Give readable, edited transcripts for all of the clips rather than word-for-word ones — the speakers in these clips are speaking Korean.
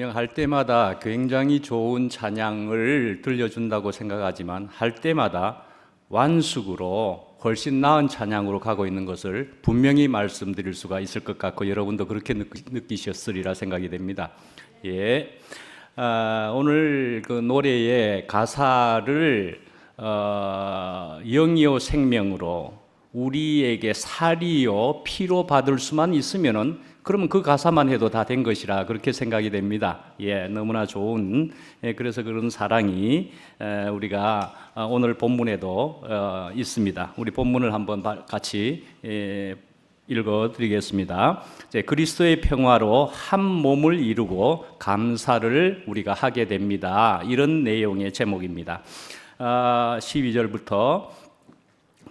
할 때마다 굉장히 좋은 찬양을 들려준다고 생각하지만 할 때마다 완숙으로 훨씬 나은 찬양으로 가고 있는 것을 분명히 말씀드릴 수가 있을 것 같고 여러분도 그렇게 느끼셨으리라 생각이 됩니다. 예, 오늘 그 노래의 가사를 영이요 생명으로 우리에게 살이요 피로 받을 수만 있으면은 그러면 그 가사만 해도 다 된 것이라 그렇게 생각이 됩니다. 예, 너무나 좋은 그래서 그런 사랑이 우리가 오늘 본문에도 있습니다. 우리 본문을 한번 같이 읽어드리겠습니다. 그리스도의 평화로 한 몸을 이루고 감사를 우리가 하게 됩니다. 이런 내용의 제목입니다. 12절부터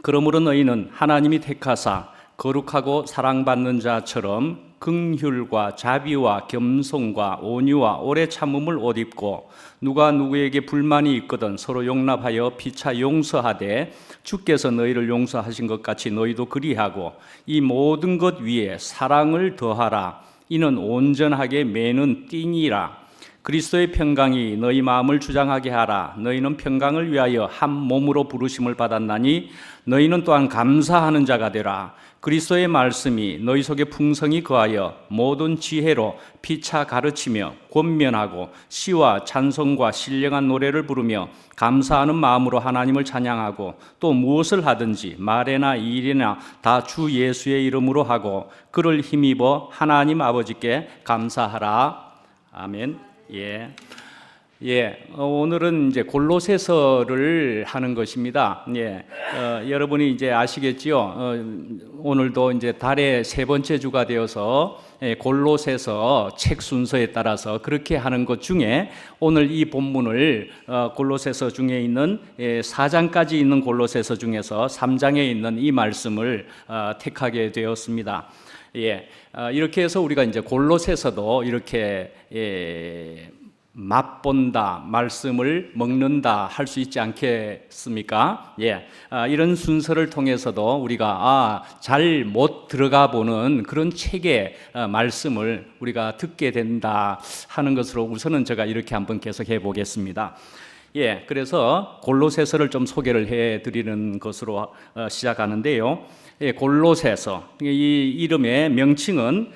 그러므로 너희는 하나님이 택하사 거룩하고 사랑받는 자처럼 긍휼과 자비와 겸손과 온유와 오래 참음을 옷 입고 누가 누구에게 불만이 있거든 서로 용납하여 피차 용서하되 주께서 너희를 용서하신 것 같이 너희도 그리하고 이 모든 것 위에 사랑을 더하라. 이는 온전하게 매는 띠니라. 그리스도의 평강이 너희 마음을 주장하게 하라. 너희는 평강을 위하여 한 몸으로 부르심을 받았나니 너희는 또한 감사하는 자가 되라. 그리스도의 말씀이 너희 속에 풍성히 거하여 모든 지혜로 피차 가르치며 권면하고 시와 찬송과 신령한 노래를 부르며 감사하는 마음으로 하나님을 찬양하고 또 무엇을 하든지 말에나 일이나 다 주 예수의 이름으로 하고 그를 힘입어 하나님 아버지께 감사하라. 아멘. 오늘은 이제 골로새서를 하는 것입니다. 여러분이 이제 아시겠지요? 오늘도 이제 달의 세 번째 주가 되어서 골로새서 책 순서에 따라서 그렇게 하는 것 중에 오늘 이 본문을 골로새서 중에 있는 4장까지 있는 골로새서 중에서 3장에 있는 이 말씀을 택하게 되었습니다. 이렇게 해서 우리가 이제 골로새서도 이렇게 맛본다, 말씀을 먹는다 할 수 있지 않겠습니까? 이런 순서를 통해서도 우리가 잘 못 들어가 보는 그런 책의 말씀을 우리가 듣게 된다 하는 것으로 우선은 제가 이렇게 한번 계속해 보겠습니다. 그래서 골로새서를 좀 소개를 해 드리는 것으로 시작하는데요. 골로새서 이 이름의 명칭은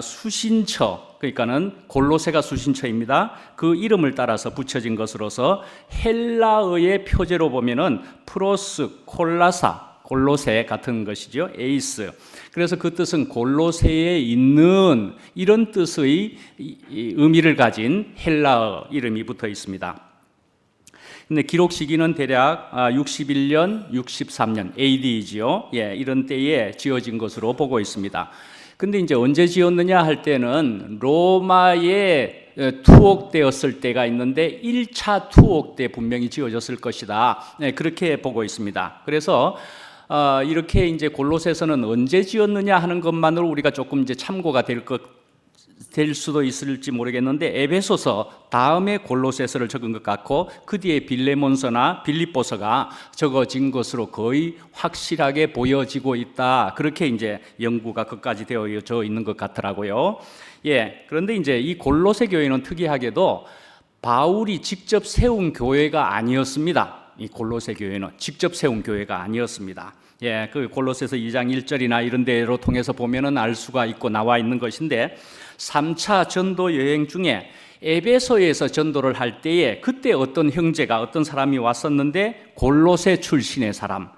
수신처, 그러니까는 골로새가 수신처입니다. 그 이름을 따라서 붙여진 것으로서 헬라어의 표제로 보면은 프로스, 콜라사, 골로새 같은 것이죠. 에이스. 그래서 그 뜻은 골로새에 있는 이런 뜻의 의미를 가진 헬라어 이름이 붙어 있습니다. 근데 기록 시기는 대략 61년, 63년 AD이지요. 이런 때에 지어진 것으로 보고 있습니다. 근데 이제 언제 지었느냐 할 때는 로마에 투옥되었을 때가 있는데 1차 투옥 때 분명히 지어졌을 것이다. 그렇게 보고 있습니다. 그래서 이렇게 이제 골로새서는 언제 지었느냐 하는 것만으로 우리가 조금 이제 참고가 될 수도 있을지 모르겠는데 에베소서 다음에 골로새서를 적은 것 같고 그 뒤에 빌레몬서나 빌립보서가 적어진 것으로 거의 확실하게 보여지고 있다. 그렇게 이제 연구가 끝까지 되어져 있는 것 같더라고요. 그런데 이제 이 골로새 교회는 특이하게도 바울이 직접 세운 교회가 아니었습니다. 이 골로새 교회는 직접 세운 교회가 아니었습니다. 그 골로새서 2장 1절이나 이런 데로 통해서 보면은 알 수가 있고 나와 있는 것인데 3차 전도 여행 중에 에베소에서 전도를 할 때에 그때 어떤 형제가 어떤 사람이 왔었는데 골로새 출신의 사람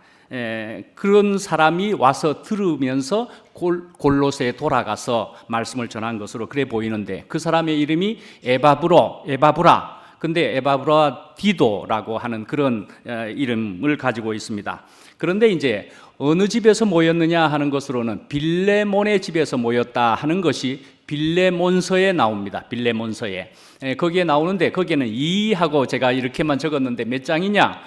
그런 사람이 와서 들으면서 골로새에 돌아가서 말씀을 전한 것으로 그래 보이는데 그 사람의 이름이 에바브라 근데 에바브라 디도라고 하는 그런 이름을 가지고 있습니다. 그런데 이제 어느 집에서 모였느냐 하는 것으로는 빌레몬의 집에서 모였다 하는 것이 빌레몬서에 나옵니다. 빌레몬서에 거기에 나오는데 거기에는 2하고 제가 이렇게만 적었는데 몇 장이냐?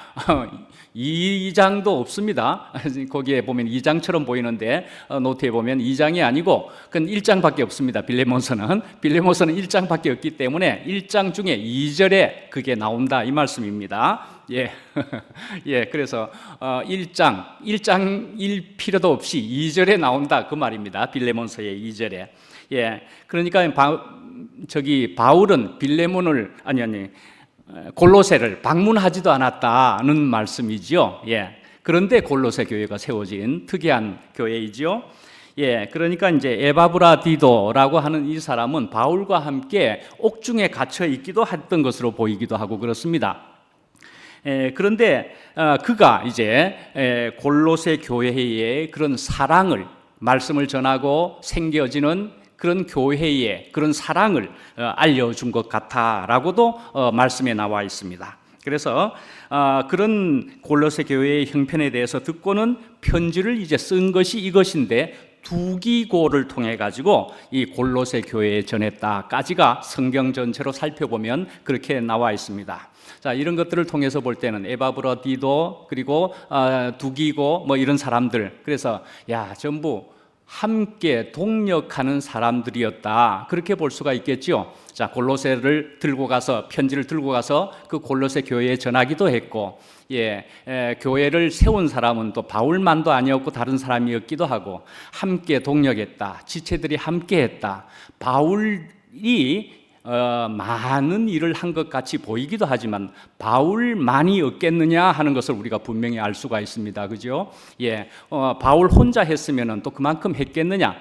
2장도 없습니다. 거기에 보면 2장처럼 보이는데 노트에 보면 2장이 아니고 그건 1장밖에 없습니다. 빌레몬서는 1장밖에 없기 때문에 1장 중에 2절에 그게 나온다 이 말씀입니다. 그래서 1장일 필요도 없이 2절에 나온다 그 말입니다. 빌레몬서의 2절에. 그러니까 바울은 골로새를 방문하지도 않았다는 말씀이지요. 예. 그런데 골로새 교회가 세워진 특이한 교회이지요. 예. 그러니까 이제 에바브라디도라고 하는 이 사람은 바울과 함께 옥중에 갇혀 있기도 했던 것으로 보이기도 하고 그렇습니다. 그런데 그가 이제 골로새 교회의 그런 사랑을, 말씀을 전하고 생겨지는 그런 교회의 그런 사랑을 알려준 것 같다라고도 말씀에 나와 있습니다. 그래서 그런 골로새 교회의 형편에 대해서 듣고는 편지를 이제 쓴 것이 이것인데, 두기고를 통해 가지고 이 골로새 교회에 전했다까지가 성경 전체로 살펴보면 그렇게 나와 있습니다. 자, 이런 것들을 통해서 볼 때는 에바브라디도 그리고 두기고 뭐 이런 사람들, 그래서 전부 함께 동력하는 사람들이었다, 그렇게 볼 수가 있겠죠. 자, 골로새를 들고 가서, 편지를 들고 가서 그 골로새 교회에 전하기도 했고, 교회를 세운 사람은 또 바울만도 아니었고 다른 사람이었기도 하고, 함께 동력했다, 지체들이 함께했다. 바울이 많은 일을 한 것 같이 보이기도 하지만 바울만이 없겠느냐 하는 것을 우리가 분명히 알 수가 있습니다. 그죠? 바울 혼자 했으면 또 그만큼 했겠느냐?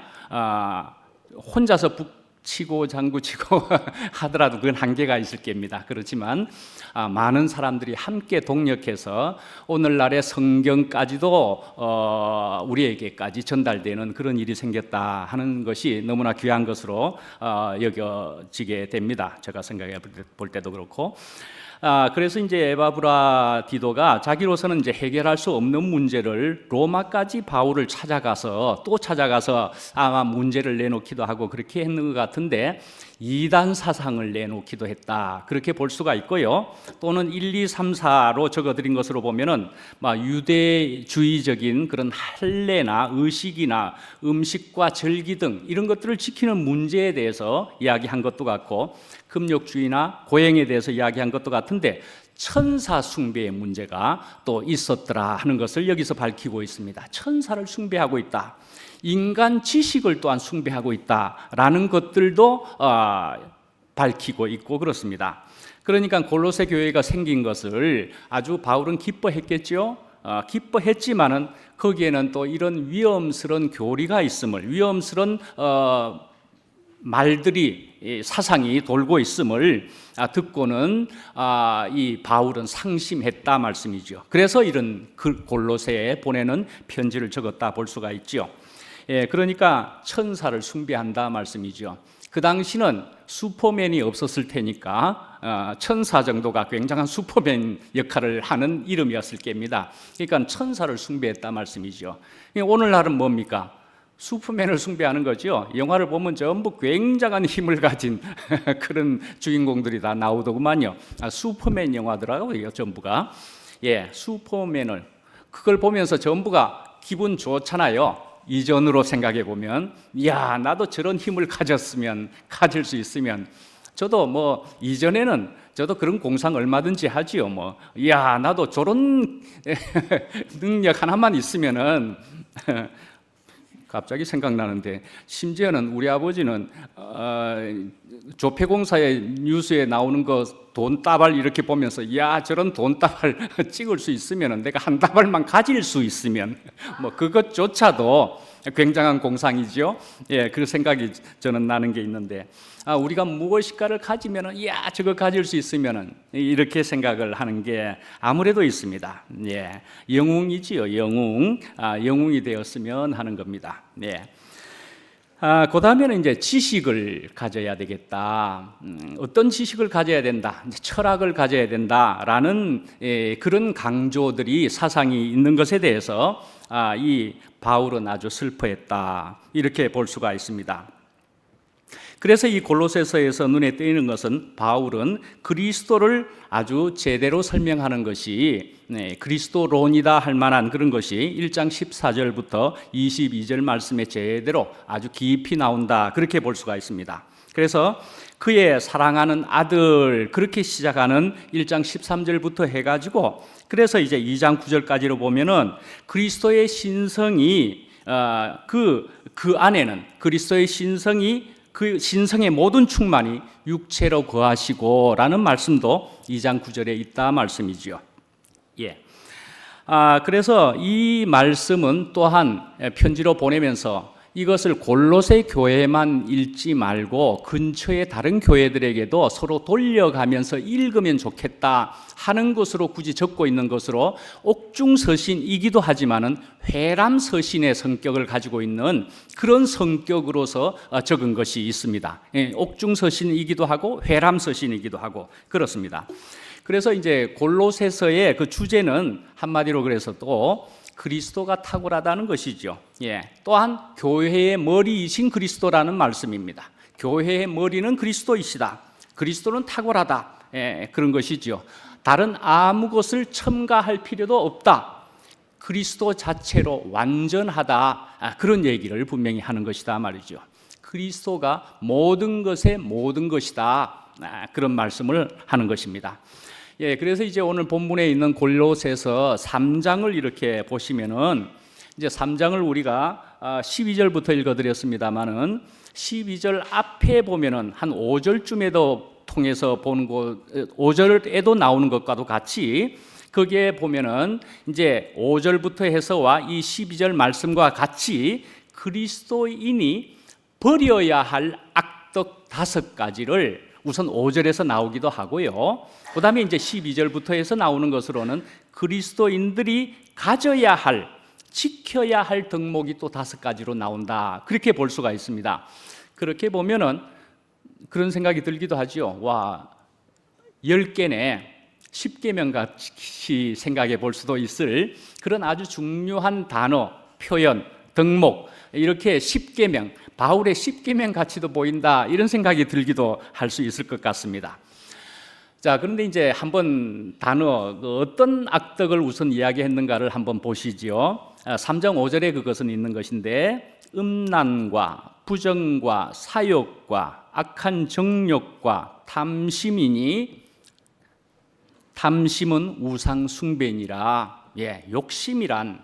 혼자서 북치고 장구치고 하더라도 그건 한계가 있을 겁니다. 그렇지만 많은 사람들이 함께 동력해서 오늘날의 성경까지도 우리에게까지 전달되는 그런 일이 생겼다 하는 것이 너무나 귀한 것으로 여겨지게 됩니다. 제가 생각해 볼 때도 그렇고. 그래서 이제 에바브라디도가 자기로서는 이제 해결할 수 없는 문제를 로마까지 바울을 찾아가서 아마 문제를 내놓기도 하고 그렇게 했는 것 같은데, 이단 사상을 내놓기도 했다, 그렇게 볼 수가 있고요. 또는 1, 2, 3, 4로 적어드린 것으로 보면은 유대주의적인 그런 할례나 의식이나 음식과 절기 등 이런 것들을 지키는 문제에 대해서 이야기한 것도 같고, 금욕주의나 고행에 대해서 이야기한 것도 같은데, 천사 숭배의 문제가 또 있었더라 하는 것을 여기서 밝히고 있습니다. 천사를 숭배하고 있다, 인간 지식을 또한 숭배하고 있다라는 것들도 밝히고 있고 그렇습니다. 그러니까 골로새 교회가 생긴 것을 아주 바울은 기뻐했겠죠. 기뻐했지만은 거기에는 또 이런 위험스러운 교리가 있음을, 위험스러운 말들이, 사상이 돌고 있음을 듣고는 이 바울은 상심했다 말씀이죠. 그래서 이런 골로새에 보내는 편지를 적었다 볼 수가 있죠. 그러니까 천사를 숭배한다 말씀이죠. 그 당시는 슈퍼맨이 없었을 테니까 천사 정도가 굉장한 슈퍼맨 역할을 하는 이름이었을 겁니다. 그러니까 천사를 숭배했다 말씀이죠. 오늘날은 뭡니까? 슈퍼맨을 숭배하는 거죠. 영화를 보면 전부 굉장한 힘을 가진 그런 주인공들이 다 나오더구만요. 슈퍼맨 영화더라고요, 전부가. 슈퍼맨을, 그걸 보면서 전부가 기분 좋잖아요. 이전으로 생각해 보면, 나도 저런 힘을 가질 수 있으면, 저도 이전에는 저도 그런 공상 얼마든지 하지요. 나도 저런 능력 하나만 있으면은 갑자기 생각나는데, 심지어는 우리 아버지는 조폐공사의 뉴스에 나오는 거 돈다발 이렇게 보면서, 저런 돈다발 찍을 수 있으면, 내가 한 다발만 가질 수 있으면 그것조차도 굉장한 공상이죠. 그 생각이 저는 나는 게 있는데, 우리가 무엇인가를 가지면, 저거 가질 수 있으면, 이렇게 생각을 하는 게 아무래도 있습니다. 영웅이지요, 영웅. 영웅이 되었으면 하는 겁니다. 그 다음에는 이제 지식을 가져야 되겠다. 어떤 지식을 가져야 된다, 철학을 가져야 된다라는 그런 강조들이, 사상이 있는 것에 대해서 이 바울은 아주 슬퍼했다, 이렇게 볼 수가 있습니다. 그래서 이 골로새서에서 눈에 띄는 것은, 바울은 그리스도를 아주 제대로 설명하는 것이, 그리스도론이다 할 만한 그런 것이 1장 14절부터 22절 말씀에 제대로 아주 깊이 나온다, 그렇게 볼 수가 있습니다. 그래서 그의 사랑하는 아들, 그렇게 시작하는 1장 13절부터 해가지고, 그래서 이제 2장 9절까지로 보면은 그리스도의 신성이 그 안에는, 그리스도의 신성이 그 신성의 모든 충만이 육체로 거하시고라는 말씀도 2장 9절에 있다 말씀이지요. 예. 그래서 이 말씀은 또한 편지로 보내면서 이것을 골로새 교회만 읽지 말고 근처의 다른 교회들에게도 서로 돌려가면서 읽으면 좋겠다 하는 것으로 굳이 적고 있는 것으로 옥중서신이기도 하지만은 회람서신의 성격을 가지고 있는 그런 성격으로서 적은 것이 있습니다. 옥중서신이기도 하고 회람서신이기도 하고 그렇습니다. 그래서 이제 골로새서의 그 주제는 한마디로 그래서 또 그리스도가 탁월하다는 것이죠. 또한 교회의 머리이신 그리스도라는 말씀입니다. 교회의 머리는 그리스도이시다. 그리스도는 탁월하다. 그런 것이죠. 다른 아무 것을 첨가할 필요도 없다. 그리스도 자체로 완전하다. 그런 얘기를 분명히 하는 것이다 말이죠. 그리스도가 모든 것의 모든 것이다. 그런 말씀을 하는 것입니다. 그래서 이제 오늘 본문에 있는 골로새서 3장을 이렇게 보시면은 이제 3장을 우리가 12절부터 읽어드렸습니다만은 12절 앞에 보면은 한 5절쯤에도 통해서 보는 것, 5절에도 나오는 것과도 같이 거기에 보면은 이제 5절부터 해서와 이 12절 말씀과 같이 그리스도인이 버려야 할 악덕 5가지를 우선 5절에서 나오기도 하고요. 그 다음에 이제 12절부터 해서 나오는 것으로는 그리스도인들이 가져야 할, 지켜야 할 덕목이 또 5가지로 나온다. 그렇게 볼 수가 있습니다. 그렇게 보면은 그런 생각이 들기도 하죠. 와, 10개네. 10계명 같이 생각해 볼 수도 있을 그런 아주 중요한 단어, 표현, 덕목, 이렇게 10계명, 바울의 10계명 같이도 보인다, 이런 생각이 들기도 할 수 있을 것 같습니다. 자, 그런데 이제 한번 단어, 어떤 악덕을 우선 이야기했는가를 한번 보시죠. 3장 5절에 그것은 있는 것인데, 음란과 부정과 사욕과 악한 정욕과 탐심이니, 탐심은 우상 숭배니라. 욕심이란,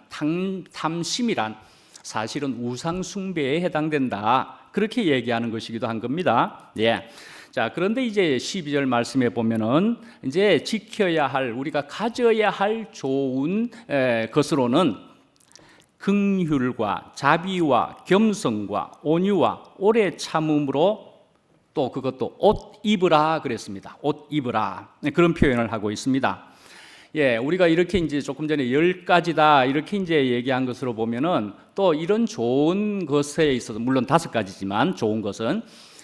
탐심이란 사실은 우상 숭배에 해당된다. 그렇게 얘기하는 것이기도 한 겁니다. 자, 그런데 이제 12절 말씀에 보면은 이제 지켜야 할, 우리가 가져야 할 좋은 것으로는 긍휼과 자비와 겸손과 온유와 오래 참음으로 또 그것도 옷 입으라 그랬습니다. 옷 입으라. 그런 표현을 하고 있습니다. 우리가 이렇게 이제 조금 전에 10가지다 이렇게 이제 얘기한 것으로 보면은 또 이런 좋은 것에 있어서 물론 5가지지만 좋은 것은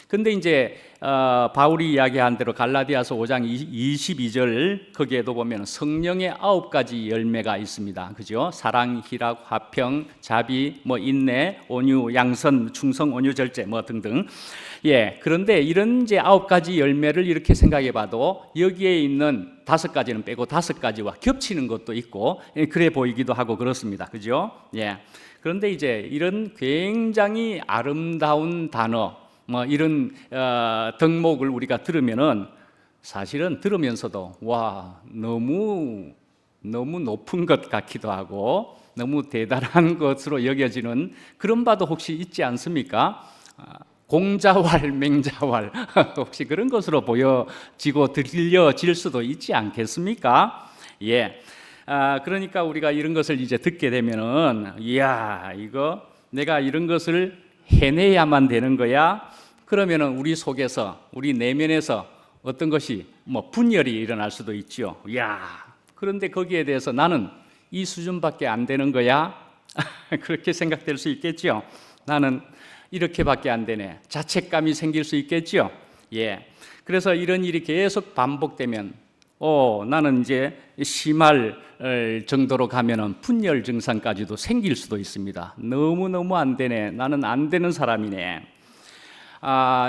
근데 이제 바울이 이야기한 대로 갈라디아서 5장 22절 거기에도 보면 성령의 9가지 열매가 있습니다. 그죠? 사랑, 희락, 화평, 자비, 인내, 온유, 양선, 충성, 온유, 절제 등등. 그런데 이런 이제 9가지 열매를 이렇게 생각해 봐도 여기에 있는 5가지는 빼고 5가지와 겹치는 것도 있고 그래 보이기도 하고 그렇습니다. 그죠? 그런데 이제 이런 굉장히 아름다운 단어 이런 덕목을 우리가 들으면은 사실은 들으면서도 와, 너무 높은 것 같기도 하고 너무 대단한 것으로 여겨지는 그런 바도 혹시 있지 않습니까? 공자왈, 맹자왈 혹시 그런 것으로 보여지고 들려질 수도 있지 않겠습니까? 그러니까 우리가 이런 것을 이제 듣게 되면은 이야, 이거 내가 이런 것을 해내야만 되는 거야? 그러면은 우리 속에서, 우리 내면에서 어떤 것이 분열이 일어날 수도 있죠. 이야, 그런데 거기에 대해서 나는 이 수준밖에 안 되는 거야? 그렇게 생각될 수 있겠죠. 나는 이렇게밖에 안 되네. 자책감이 생길 수 있겠죠. 그래서 이런 일이 계속 반복되면 나는 이제 심할 정도로 가면은 분열 증상까지도 생길 수도 있습니다. 너무 안 되네. 나는 안 되는 사람이네.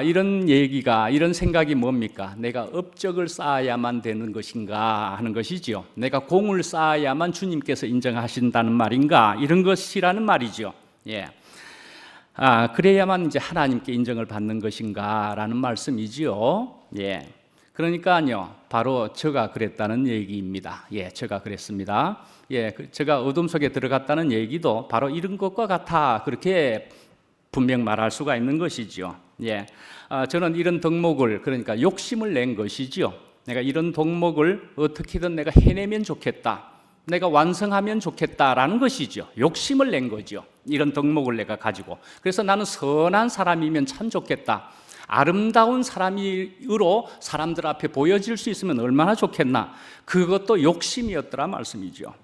이런 얘기가, 이런 생각이 뭡니까? 내가 업적을 쌓아야만 되는 것인가 하는 것이죠. 내가 공을 쌓아야만 주님께서 인정하신다는 말인가? 이런 것이라는 말이죠. 그래야만 이제 하나님께 인정을 받는 것인가라는 말씀이지요. 그러니까요, 바로 저가 그랬다는 얘기입니다. 저가 그랬습니다. 제가 어둠 속에 들어갔다는 얘기도 바로 이런 것과 같아. 그렇게 분명 말할 수가 있는 것이죠. 예, 저는 이런 덕목을 그러니까 욕심을 낸 것이죠. 내가 이런 덕목을 어떻게든 내가 해내면 좋겠다, 내가 완성하면 좋겠다라는 것이죠. 욕심을 낸 거죠. 이런 덕목을 내가 가지고. 그래서 나는 선한 사람이면 참 좋겠다, 아름다운 사람으로 사람들 앞에 보여질 수 있으면 얼마나 좋겠나. 그것도 욕심이었더라 말씀이죠.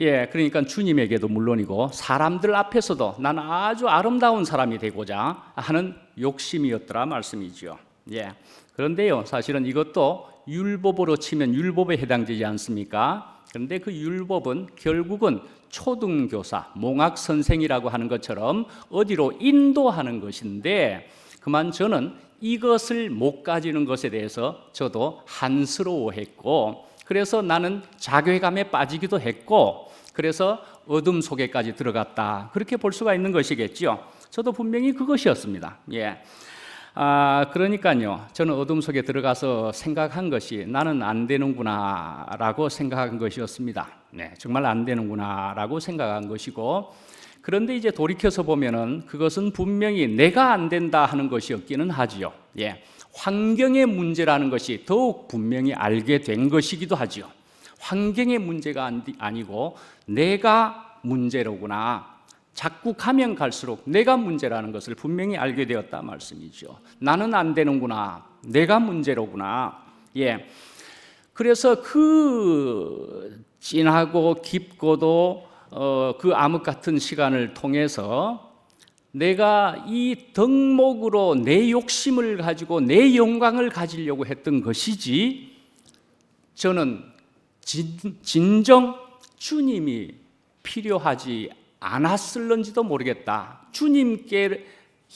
예, 그러니까 주님에게도 물론이고 사람들 앞에서도 나는 아주 아름다운 사람이 되고자 하는 욕심이었더라 말씀이죠. 예, 그런데요, 사실은 이것도 율법으로 치면 율법에 해당되지 않습니까? 그런데 그 율법은 결국은 초등교사, 몽학선생이라고 하는 것처럼 어디로 인도하는 것인데, 그만 저는 이것을 못 가지는 것에 대해서 저도 한스러워했고, 그래서 나는 자괴감에 빠지기도 했고, 그래서 어둠 속에까지 들어갔다, 그렇게 볼 수가 있는 것이겠죠. 저도 분명히 그것이었습니다. 예. 그러니까요, 저는 어둠 속에 들어가서 생각한 것이 나는 안 되는구나 라고 생각한 것이었습니다. 네, 정말 안 되는구나 라고 생각한 것이고, 그런데 이제 돌이켜서 보면은 그것은 분명히 내가 안 된다 하는 것이었기는 하지요. 예, 환경의 문제라는 것이 더욱 분명히 알게 된 것이기도 하지요. 환경의 문제가 아니고 내가 문제로구나, 자꾸 가면 갈수록 내가 문제라는 것을 분명히 알게 되었다 말씀이죠. 나는 안 되는구나, 내가 문제로구나. 예, 그래서 그 진하고 깊고도 그 암흑 같은 시간을 통해서 내가 이 덕목으로 내 욕심을 가지고 내 영광을 가지려고 했던 것이지, 저는 진정 주님이 필요하지 않았을런지도 모르겠다, 주님께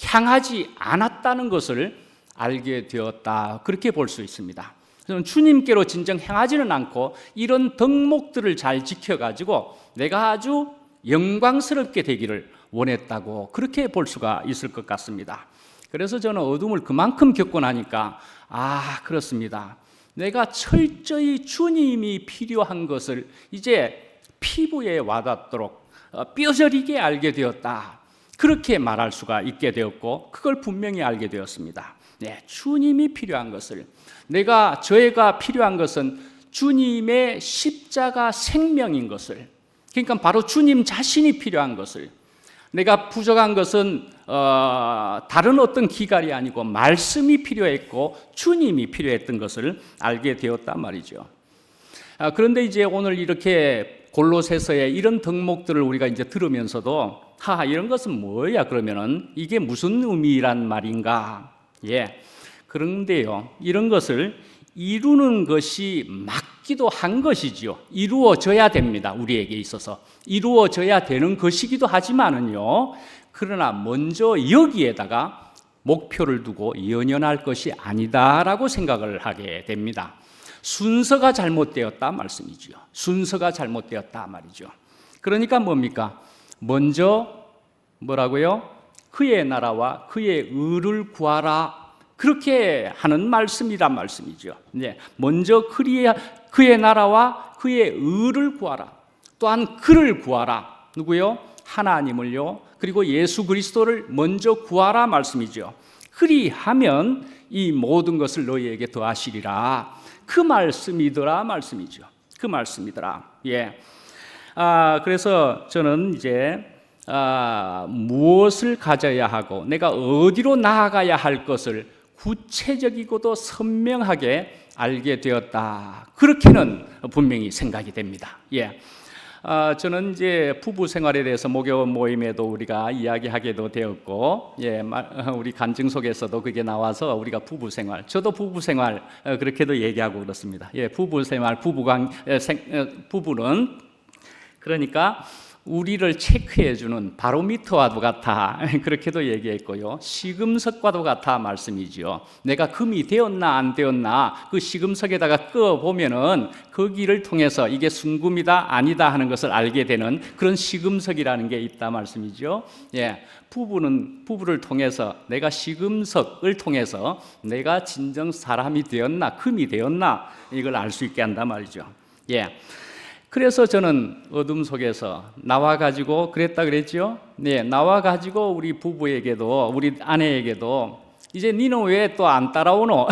향하지 않았다는 것을 알게 되었다, 그렇게 볼 수 있습니다. 저는 주님께로 진정 향하지는 않고 이런 덕목들을 잘 지켜가지고 내가 아주 영광스럽게 되기를 원했다고, 그렇게 볼 수가 있을 것 같습니다. 그래서 저는 어둠을 그만큼 겪고 나니까 그렇습니다, 내가 철저히 주님이 필요한 것을 이제 피부에 와닿도록 뼈저리게 알게 되었다, 그렇게 말할 수가 있게 되었고, 그걸 분명히 알게 되었습니다. 네, 주님이 필요한 것을, 저희가 필요한 것은 주님의 십자가 생명인 것을, 그러니까 바로 주님 자신이 필요한 것을, 내가 부족한 것은 다른 어떤 기갈이 아니고 말씀이 필요했고 주님이 필요했던 것을 알게 되었단 말이죠. 그런데 이제 오늘 이렇게 골로새서의 이런 덕목들을 우리가 이제 들으면서도 이런 것은 뭐야, 그러면은 이게 무슨 의미란 말인가? 예. 그런데요, 이런 것을 이루는 것이 맞기도 한 것이지요. 이루어져야 됩니다. 우리에게 있어서 이루어져야 되는 것이기도 하지만은요, 그러나 먼저 여기에다가 목표를 두고 연연할 것이 아니다라고 생각을 하게 됩니다. 순서가 잘못되었다 말씀이죠. 순서가 잘못되었다 말이죠. 그러니까 뭡니까? 먼저 뭐라고요? 그의 나라와 그의 의를 구하라, 그렇게 하는 말씀이란 말씀이죠. 네, 먼저 그의 나라와 그의 의를 구하라, 또한 그를 구하라. 누구요? 하나님을요. 그리고 예수 그리스도를 먼저 구하라 말씀이죠. 그리하면 이 모든 것을 너희에게 더하시리라, 그 말씀이더라 말씀이죠. 그 말씀이더라. 예. 그래서 저는 이제 무엇을 가져야 하고 내가 어디로 나아가야 할 것을 구체적이고도 선명하게 알게 되었다, 그렇게는 분명히 생각이 됩니다. 예. 저는 이제 부부 생활에 대해서 목요 모임에도 우리가 이야기하게도 되었고, 예, 우리 간증 속에서도 그게 나와서 우리가 부부 생활, 저도 부부 생활 그렇게도 얘기하고 그렇습니다. 예, 부부 생활, 부부는 그러니까 우리를 체크해주는 바로미터와도 같아, 그렇게도 얘기했고요. 시금석과도 같아 말씀이지요. 내가 금이 되었나 안 되었나 그 시금석에다가 끄어보면은 그 길을 통해서 이게 순금이다 아니다 하는 것을 알게 되는 그런 시금석이라는 게 있다 말씀이죠. 예, 부부를 통해서, 내가 시금석을 통해서 내가 진정 사람이 되었나 금이 되었나 이걸 알 수 있게 한단 말이죠. 예. 그래서 저는 어둠 속에서 나와가지고 그랬다 그랬죠? 네, 나와가지고 우리 부부에게도, 우리 아내에게도 이제 니는 왜 또 안 따라오노?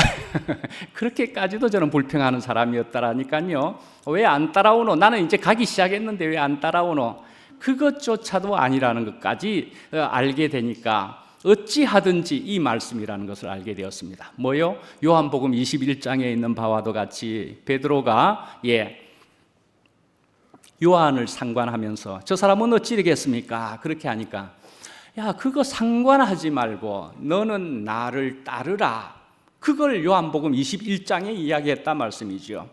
그렇게까지도 저는 불평하는 사람이었다라니까요. 왜 안 따라오노? 나는 이제 가기 시작했는데 왜 안 따라오노? 그것조차도 아니라는 것까지 알게 되니까 어찌하든지 이 말씀이라는 것을 알게 되었습니다. 뭐요? 요한복음 21장에 있는 바와도 같이 베드로가 요한을 상관하면서 저 사람은 어찌 되겠습니까? 그렇게 하니까 야, 그거 상관하지 말고 너는 나를 따르라. 그걸 요한복음 21장에 이야기했단 말씀이죠.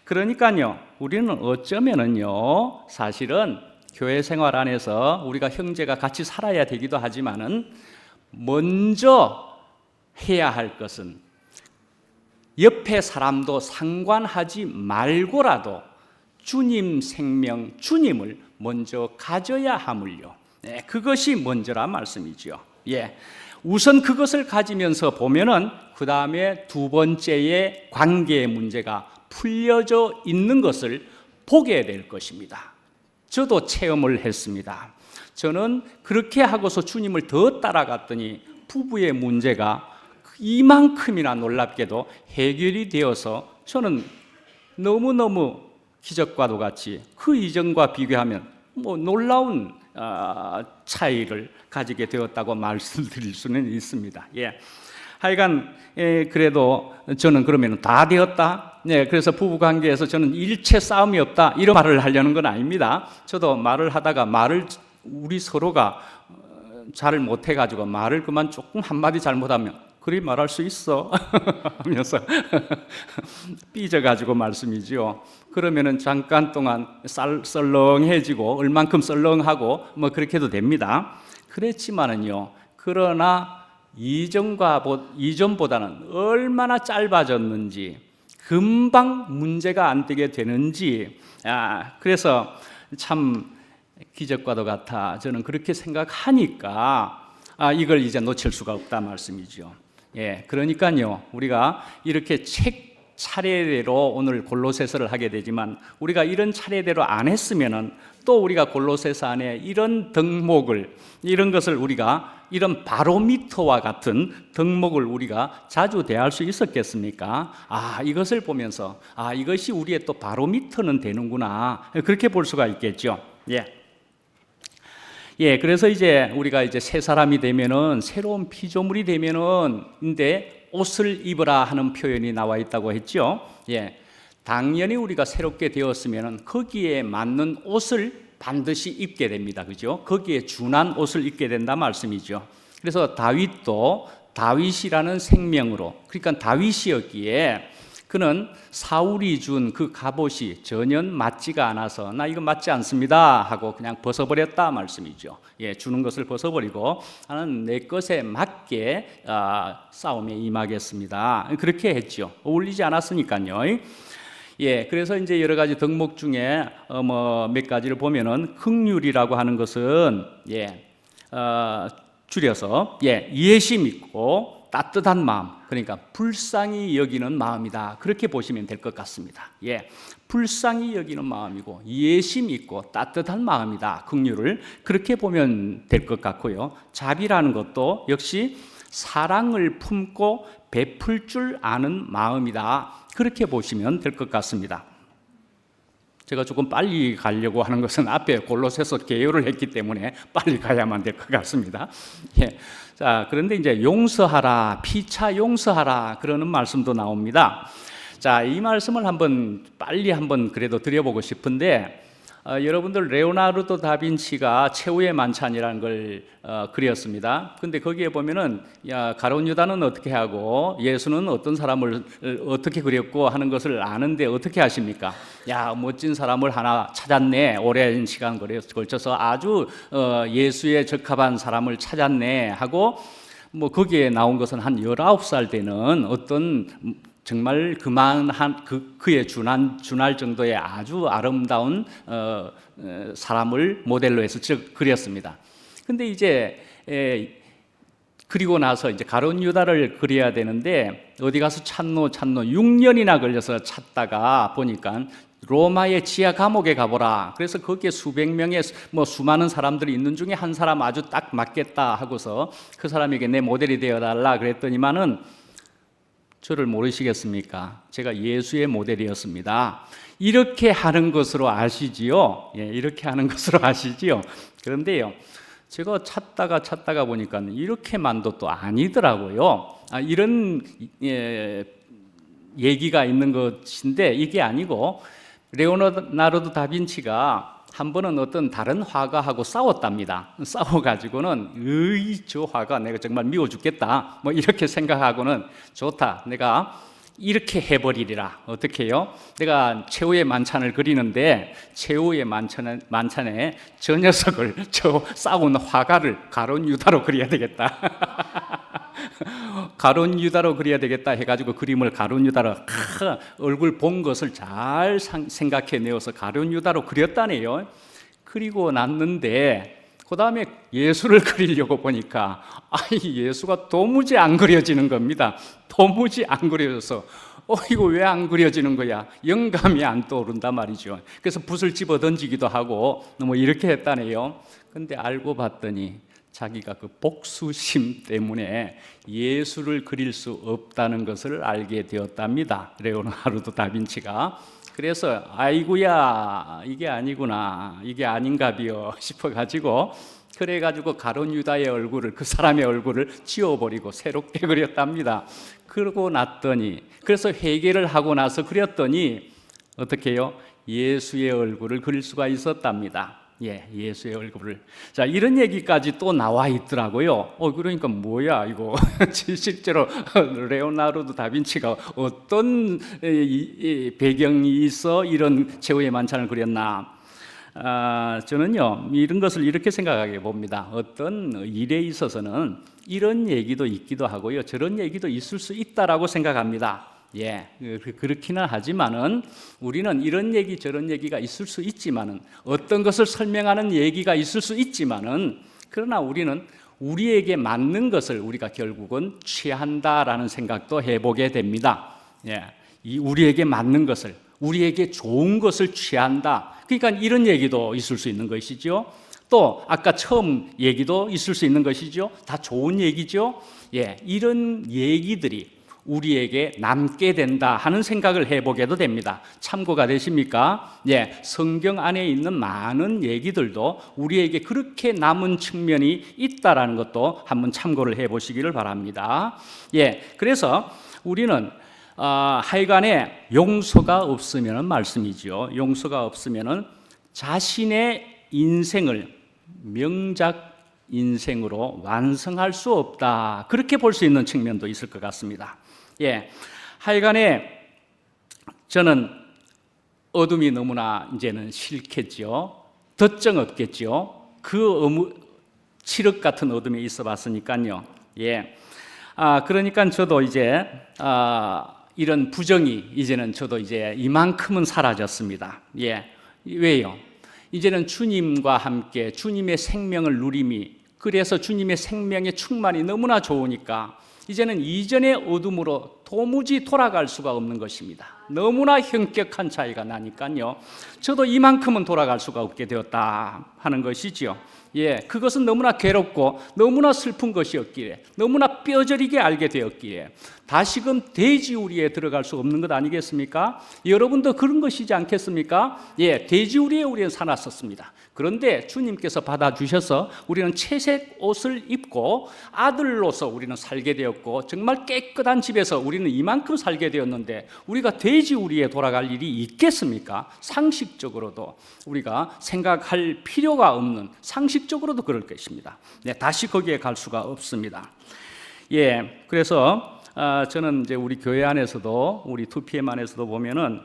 그러니까요, 우리는 어쩌면은요, 사실은 교회 생활 안에서 우리가 형제가 같이 살아야 되기도 하지만은 먼저 해야 할 것은 옆에 사람도 상관하지 말고라도 주님 생명, 주님을 먼저 가져야 함을요. 그것이 먼저란 말씀이죠. 우선 그것을 가지면서 보면은 그 다음에 두 번째의 관계의 문제가 풀려져 있는 것을 보게 될 것입니다. 저도 체험을 했습니다. 저는 그렇게 하고서 주님을 더 따라갔더니 부부의 문제가 이만큼이나 놀랍게도 해결이 되어서 저는 너무너무 기적과도 같이 그 이전과 비교하면 놀라운 차이를 가지게 되었다고 말씀드릴 수는 있습니다. 하여간 그래도 저는 그러면 다 되었다. 그래서 부부 관계에서 저는 일체 싸움이 없다 이런 말을 하려는 건 아닙니다. 저도 말을 하다가 우리 서로가 잘 못해가지고 말을 그만 조금 한마디 잘못하면 그리 말할 수 있어 하면서 삐져가지고 말씀이죠. 그러면은 잠깐 동안 썰렁해지고 얼만큼 썰렁하고 그렇게 해도 됩니다. 그랬지만은요, 그러나 이전보다는 얼마나 짧아졌는지, 금방 문제가 안 되게 되는지, 그래서 참 기적과도 같아 저는 그렇게 생각하니까 이걸 이제 놓칠 수가 없다 말씀이죠. 그러니까요, 우리가 이렇게 차례대로 오늘 골로새서를 하게 되지만 우리가 이런 차례대로 안 했으면은 또 우리가 골로새서 안에 이런 이런 것을 우리가 이런 바로미터와 같은 덕목을 우리가 자주 대할 수 있었겠습니까? 이것을 보면서 이것이 우리의 또 바로미터는 되는구나 그렇게 볼 수가 있겠죠. 그래서 이제 우리가 이제 새 사람이 되면은 새로운 피조물이 되면은 근데 옷을 입으라 하는 표현이 나와 있다고 했죠. 당연히 우리가 새롭게 되었으면은 거기에 맞는 옷을 반드시 입게 됩니다. 그죠? 거기에 준한 옷을 입게 된다 말씀이죠. 그래서 다윗도 다윗이라는 생명으로, 그러니까 다윗이었기에 그는 사울이 준 그 갑옷이 전혀 맞지가 않아서 나 이거 맞지 않습니다 하고 그냥 벗어버렸다 말씀이죠. 주는 것을 벗어버리고 나는 내 것에 맞게 싸움에 임하겠습니다. 그렇게 했죠. 어울리지 않았으니까요. 그래서 이제 여러 가지 덕목 중에 몇 가지를 보면은 긍휼이라고 하는 것은 줄여서 이해심 있고 따뜻한 마음, 그러니까 불쌍히 여기는 마음이다. 그렇게 보시면 될 것 같습니다. 불쌍히 여기는 마음이고 이해심 있고 따뜻한 마음이다. 긍휼을 그렇게 보면 될 것 같고요. 자비라는 것도 역시 사랑을 품고 베풀 줄 아는 마음이다. 그렇게 보시면 될 것 같습니다. 제가 조금 빨리 가려고 하는 것은 앞에 골로새서 개요를 했기 때문에 빨리 가야만 될 것 같습니다. 자, 그런데 이제 용서하라, 피차 용서하라 그러는 말씀도 나옵니다. 자, 이 말씀을 빨리 그래도 드려보고 싶은데 여러분들 레오나르도 다빈치가 최후의 만찬이라는 걸 그렸습니다. 근데 거기에 보면은 가룟 유다는 어떻게 하고 예수는 어떤 사람을 어떻게 그렸고 하는 것을 아는데 어떻게 하십니까? 멋진 사람을 하나 찾았네. 오랜 시간 걸쳐서 아주 예수에 적합한 사람을 찾았네 하고 거기에 나온 것은 한 19살 되는 어떤 정말 그만한 그에 준할 정도의 아주 아름다운 사람을 모델로 해서 그렸습니다. 근데 이제 그리고 나서 이제 가룟 유다를 그려야 되는데 어디 가서 찾노 6년이나 걸려서 찾다가 보니까 로마의 지하 감옥에 가보라. 그래서 거기에 수백 명의 수많은 사람들이 있는 중에 한 사람 아주 딱 맞겠다 하고서 그 사람에게 내 모델이 되어달라 그랬더니만은 저를 모르시겠습니까? 제가 예수의 모델이었습니다. 이렇게 하는 것으로 아시지요? 예, 이렇게 하는 것으로 아시지요? 그런데요, 제가 찾다가 보니까 이렇게만도 또 아니더라고요. 이런 얘기가 있는 것인데 이게 아니고 레오나르도 다빈치가 한 번은 어떤 다른 화가하고 싸웠답니다. 싸워가지고는 저 화가 내가 정말 미워 죽겠다 이렇게 생각하고는 좋다, 내가 이렇게 해버리리라. 어떻게 해요? 내가 최후의 만찬을 그리는데 최후의 만찬에 저 녀석을, 저 싸운 화가를 가룟 유다로 그려야 되겠다. 가룟 유다로 그려야 되겠다 해가지고 그림을 가룟 유다로 얼굴 본 것을 잘 생각해 내어서 가룟 유다로 그렸다네요. 그리고 났는데 그 다음에 예수를 그리려고 보니까 예수가 도무지 안 그려지는 겁니다. 도무지 안 그려져서 이거 왜 안 그려지는 거야? 영감이 안 떠오른단 말이죠. 그래서 붓을 집어 던지기도 하고 이렇게 했다네요. 근데 알고 봤더니 자기가 그 복수심 때문에 예수를 그릴 수 없다는 것을 알게 되었답니다. 레오나르도 다빈치가. 그래서 아이고야, 이게 아니구나, 이게 아닌가비요 싶어가지고 그래가지고 가룟 유다의 얼굴을, 그 사람의 얼굴을 지워버리고 새롭게 그렸답니다. 그러고 났더니, 그래서 회개를 하고 나서 그렸더니 어떻게 해요? 예수의 얼굴을 그릴 수가 있었답니다. 예, 예수의 얼굴을. 자, 이런 얘기까지 또 나와 있더라고요. 그러니까 뭐야 이거? 실제로 레오나르도 다빈치가 어떤 배경이 있어 이런 최후의 만찬을 그렸나? 저는요, 이런 것을 이렇게 생각하게 봅니다. 어떤 일에 있어서는 이런 얘기도 있기도 하고요, 저런 얘기도 있을 수 있다라고 생각합니다. 예, 그렇기는 하지만은 우리는 이런 얘기 저런 얘기가 있을 수 있지만은, 어떤 것을 설명하는 얘기가 있을 수 있지만은, 그러나 우리는 우리에게 맞는 것을 우리가 결국은 취한다라는 생각도 해보게 됩니다. 예, 이 우리에게 맞는 것을, 우리에게 좋은 것을 취한다. 그러니까 이런 얘기도 있을 수 있는 것이죠. 또 아까 처음 얘기도 있을 수 있는 것이죠. 다 좋은 얘기죠. 예, 이런 얘기들이 우리에게 남게 된다 하는 생각을 해보게도 됩니다. 참고가 되십니까? 예, 성경 안에 있는 많은 얘기들도 우리에게 그렇게 남은 측면이 있다라는 것도 한번 참고를 해보시기를 바랍니다. 예, 그래서 우리는 하여간에 용서가 없으면 말씀이죠. 용서가 없으면 자신의 인생을 명작 인생으로 완성할 수 없다, 그렇게 볼 수 있는 측면도 있을 것 같습니다. 예, 하여간에 저는 어둠이 너무나 이제는 싫겠죠. 덧정 없겠죠. 그 칠흑 같은 어둠에 있어 봤으니까요. 예, 그러니까 저도 이제 이런 부정이 이제는 저도 이제 이만큼은 사라졌습니다. 예, 왜요? 이제는 주님과 함께 주님의 생명을 누림이, 그래서 주님의 생명의 충만이 너무나 좋으니까 이제는 이전의 어둠으로 도무지 돌아갈 수가 없는 것입니다. 너무나 현격한 차이가 나니까요, 저도 이만큼은 돌아갈 수가 없게 되었다 하는 것이지요. 예, 그것은 너무나 괴롭고 너무나 슬픈 것이었기에, 너무나 뼈저리게 알게 되었기에 다시금 돼지우리에 들어갈 수 없는 것 아니겠습니까? 여러분도 그런 것이지 않겠습니까? 예, 돼지우리에 우리는 살았었습니다. 그런데 주님께서 받아주셔서 우리는 채색 옷을 입고 아들로서 우리는 살게 되었고, 정말 깨끗한 집에서 우리는 이만큼 살게 되었는데 우리가 돼지우리에 돌아갈 일이 있겠습니까? 상식적으로도 우리가 생각할 필요가 없는, 상식적으로도 그럴 것입니다. 네, 다시 거기에 갈 수가 없습니다. 예, 그래서 저는 이제 우리 교회 안에서도, 우리 2PM 안에서도 보면은,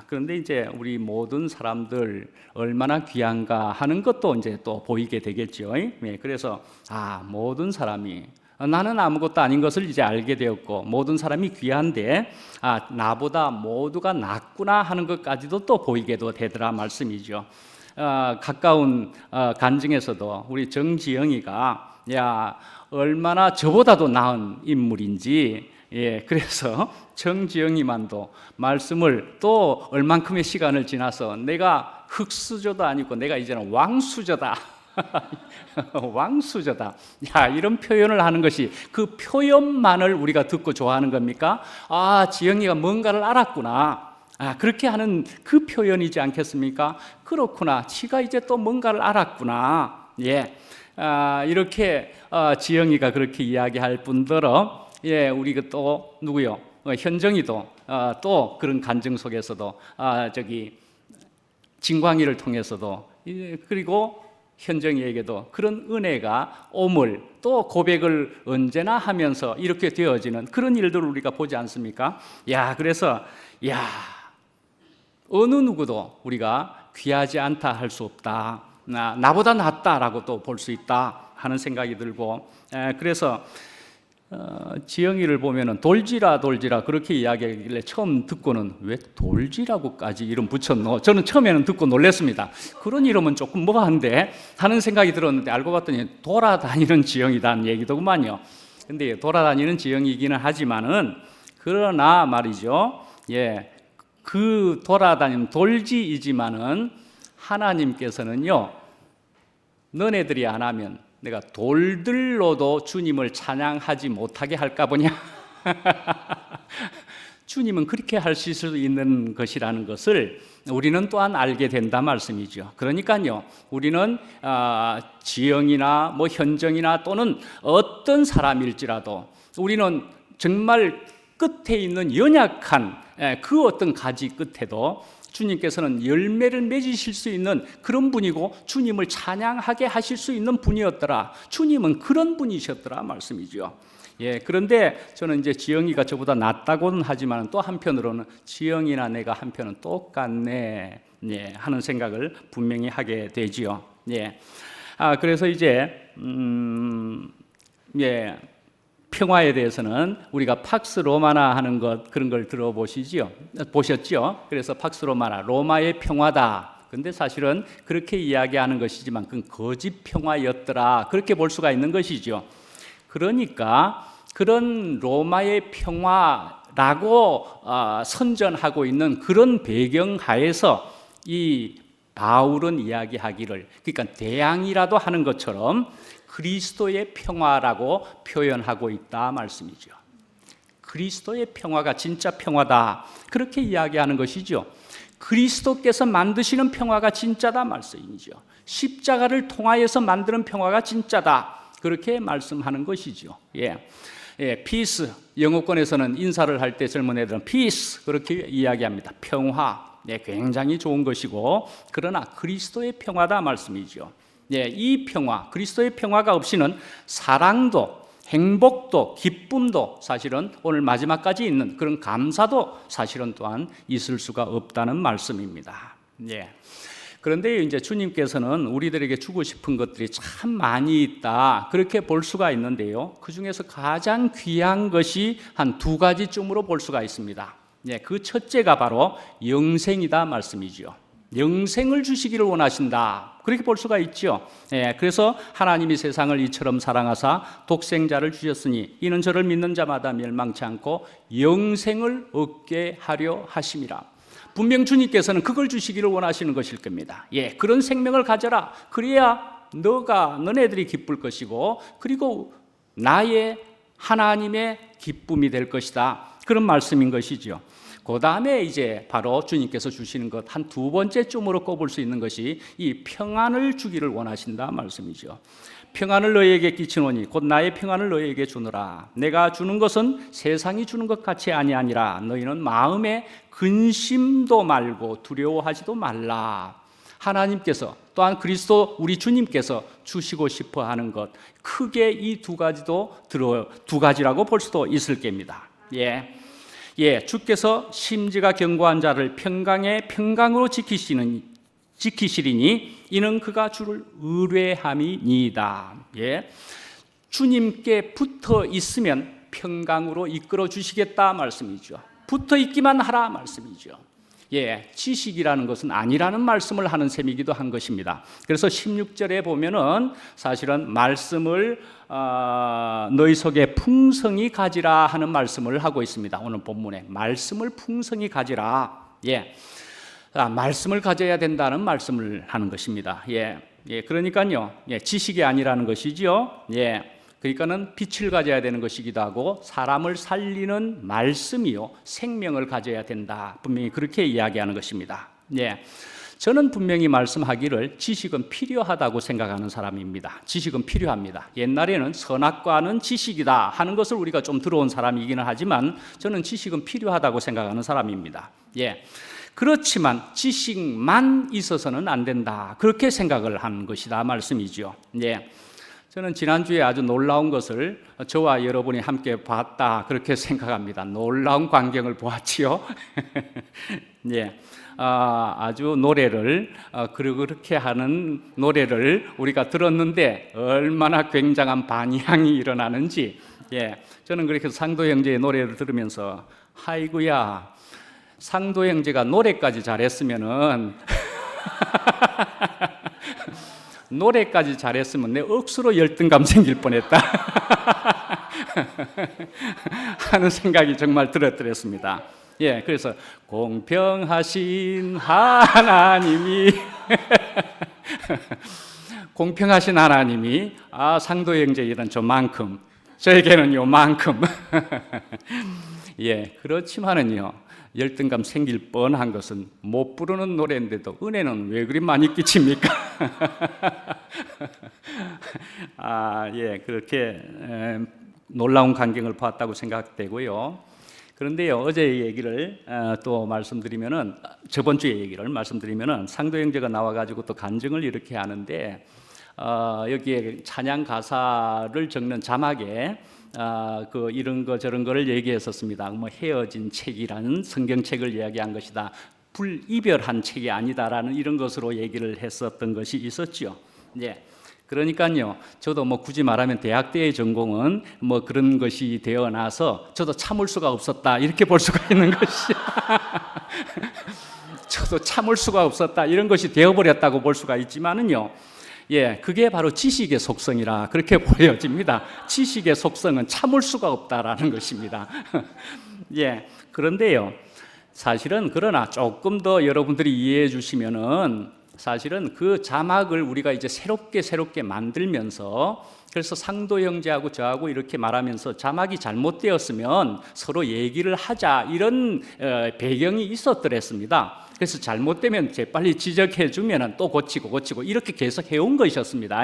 그런데 이제 우리 모든 사람들 얼마나 귀한가 하는 것도 이제 또 보이게 되겠죠. 예, 그래서 모든 사람이, 나는 아무것도 아닌 것을 이제 알게 되었고, 모든 사람이 귀한데 나보다 모두가 낫구나 하는 것까지도 또 보이게도 되더라 말씀이죠. 가까운 간증에서도 우리 정지영이가 얼마나 저보다도 나은 인물인지 예, 그래서 정지영이만도 말씀을 또 얼만큼의 시간을 지나서 내가 흑수저도 아니고 내가 이제는 왕수저다. 왕수저다. 야, 이런 표현을 하는 것이 그 표현만을 우리가 듣고 좋아하는 겁니까? 아, 지영이가 뭔가를 알았구나. 아, 그렇게 하는 그 표현이지 않겠습니까? 그렇구나. 지가 이제 또 뭔가를 알았구나. 예. 이렇게 지영이가 그렇게 이야기할 뿐더러 예, 우리가 또 누구요? 현정이도 또 그런 간증 속에서도 진광이를 통해서도 그리고 현정이에게도 그런 은혜가 옴을 또 고백을 언제나 하면서 이렇게 되어지는 그런 일들을 우리가 보지 않습니까? 야, 그래서 야, 어느 누구도 우리가 귀하지 않다 할 수 없다. 나보다 낫다라고 또 볼 수 있다 하는 생각이 들고 그래서 지영이를 보면은 돌지라 그렇게 이야기하길래 처음 듣고는 왜 돌지라고까지 이름 붙였노? 저는 처음에는 듣고 놀랐습니다. 그런 이름은 조금 뭐한데 하는 생각이 들었는데 알고 봤더니 돌아다니는 지영이라는 얘기더구만요. 근데 돌아다니는 지영이기는 하지만은 그러나 말이죠. 예, 그 돌아다니는 돌지이지만은 하나님께서는요, 너네들이 안 하면 내가 돌들로도 주님을 찬양하지 못하게 할까 보냐? 주님은 그렇게 하실 수 있는 것이라는 것을 우리는 또한 알게 된다 말씀이죠. 그러니까요, 우리는 지영이나 뭐 현정이나 또는 어떤 사람일지라도 우리는 정말 끝에 있는 연약한 그 어떤 가지 끝에도 주님께서는 열매를 맺으실 수 있는 그런 분이고 주님을 찬양하게 하실 수 있는 분이었더라. 주님은 그런 분이셨더라 말씀이죠. 예, 그런데 저는 이제 지영이가 저보다 낫다고는 하지만 또 한편으로는 지영이나 내가 한편은 똑같네, 예, 하는 생각을 분명히 하게 되지요. 예, 그래서 이제 예. 평화에 대해서는 우리가 팍스 로마나 하는 것 그런 걸 보셨죠? 그래서 팍스 로마나 로마의 평화다. 근데 사실은 그렇게 이야기하는 것이지만 그건 거짓 평화였더라. 그렇게 볼 수가 있는 것이죠. 그러니까 그런 로마의 평화라고 선전하고 있는 그런 배경 하에서 이 바울은 이야기하기를 그러니까 대항이라도 하는 것처럼 그리스도의 평화라고 표현하고 있다 말씀이죠. 그리스도의 평화가 진짜 평화다. 그렇게 이야기하는 것이죠. 그리스도께서 만드시는 평화가 진짜다 말씀이죠. 십자가를 통하여서 만드는 평화가 진짜다. 그렇게 말씀하는 것이죠. 예. 예, 피스. 영어권에서는 인사를 할 때 젊은 애들은 피스 그렇게 이야기합니다. 평화. 네, 굉장히 좋은 것이고 그러나 그리스도의 평화다 말씀이죠. 예, 이 평화, 그리스도의 평화가 없이는 사랑도, 행복도, 기쁨도 사실은 오늘 마지막까지 있는 그런 감사도 사실은 또한 있을 수가 없다는 말씀입니다. 예. 그런데 이제 주님께서는 우리들에게 주고 싶은 것들이 참 많이 있다. 그렇게 볼 수가 있는데요. 그 중에서 가장 귀한 것이 한 두 가지쯤으로 볼 수가 있습니다. 예, 그 첫째가 바로 영생이다 말씀이죠. 영생을 주시기를 원하신다. 그렇게 볼 수가 있죠. 예, 그래서 하나님이 세상을 이처럼 사랑하사 독생자를 주셨으니 이는 저를 믿는 자마다 멸망치 않고 영생을 얻게 하려 하심이라. 분명 주님께서는 그걸 주시기를 원하시는 것일 겁니다. 예, 그런 생명을 가져라. 그래야 너네들이 기쁠 것이고 그리고 나의 하나님의 기쁨이 될 것이다. 그런 말씀인 것이죠. 그 다음에 이제 바로 주님께서 주시는 것 한 두 번째쯤으로 꼽을 수 있는 것이 이 평안을 주기를 원하신다 말씀이죠. 평안을 너희에게 끼치노니 곧 나의 평안을 너희에게 주노라. 내가 주는 것은 세상이 주는 것 같이 아니하니라. 너희는 마음에 근심도 말고 두려워하지도 말라. 하나님께서 또한 그리스도 우리 주님께서 주시고 싶어 하는 것 크게 이 두 가지라고 볼 수도 있을 겁니다. 예, 주께서 심지가 견고한 자를 평강으로 지키시리니 이는 그가 주를 의뢰함이니이다. 예, 주님께 붙어 있으면 평강으로 이끌어 주시겠다 말씀이죠. 붙어 있기만 하라 말씀이죠. 예, 지식이라는 것은 아니라는 말씀을 하는 셈이기도 한 것입니다. 그래서 16절에 보면은 사실은 말씀을 너희 속에 풍성히 가지라 하는 말씀을 하고 있습니다. 오늘 본문에 말씀을 풍성히 가지라. 예, 말씀을 가져야 된다는 말씀을 하는 것입니다. 예, 그러니까요, 예, 지식이 아니라는 것이지요. 예. 그러니까는 빛을 가져야 되는 것이기도 하고 사람을 살리는 말씀이요 생명을 가져야 된다. 분명히 그렇게 이야기하는 것입니다. 예, 저는 분명히 말씀하기를 지식은 필요하다고 생각하는 사람입니다. 지식은 필요합니다. 옛날에는 선악과는 지식이다 하는 것을 우리가 좀 들어온 사람이기는 하지만 저는 지식은 필요하다고 생각하는 사람입니다. 예, 그렇지만 지식만 있어서는 안 된다. 그렇게 생각을 하는 것이다 말씀이죠. 예. 저는 지난주에 아주 놀라운 것을 저와 여러분이 함께 봤다 그렇게 생각합니다. 놀라운 광경을 보았지요. 예, 아주 노래를 그렇게 하는 노래를 우리가 들었는데 얼마나 굉장한 반향이 일어나는지. 예, 저는 그렇게 상도 형제의 노래를 들으면서 아이고야, 상도 형제가 노래까지 잘했으면은. 노래까지 잘했으면 내 억수로 열등감 생길 뻔했다 하는 생각이 정말 들었더랬습니다. 예, 그래서 공평하신 하나님이 공평하신 하나님이 상도 형제 이런 저만큼 저에게는 요만큼 예, 그렇지만은요 열등감 생길 뻔한 것은 못 부르는 노래인데도 은혜는 왜 그리 많이 끼칩니까? 예, 그렇게 놀라운 광경을 봤다고 생각되고요. 그런데요, 어제의 얘기를 또 말씀드리면은 저번 주의 얘기를 말씀드리면은 상도 형제가 나와가지고 또 간증을 이렇게 하는데 여기에 찬양 가사를 적는 자막에 이런 거 저런 거를 얘기했었습니다. 뭐 헤어진 책이라는 성경책을 이야기한 것이다. 불이별한 책이 아니다라는 이런 것으로 얘기를 했었던 것이 있었죠. 예. 그러니까요, 저도 뭐 굳이 말하면 대학 때의 전공은 뭐 그런 것이 되어나서 저도 참을 수가 없었다 이렇게 볼 수가 있는 것이 저도 참을 수가 없었다 이런 것이 되어버렸다고 볼 수가 있지만은요. 예, 그게 바로 지식의 속성이라 그렇게 보여집니다. 지식의 속성은 참을 수가 없다라는 것입니다. 예, 그런데요, 사실은 그러나 조금 더 여러분들이 이해해 주시면은 사실은 그 자막을 우리가 이제 새롭게 만들면서 그래서 상도 형제하고 저하고 이렇게 말하면서 자막이 잘못되었으면 서로 얘기를 하자 이런 배경이 있었더랬습니다. 그래서 잘못되면 재빨리 지적해 주면 또 고치고 이렇게 계속 해온 것이었습니다.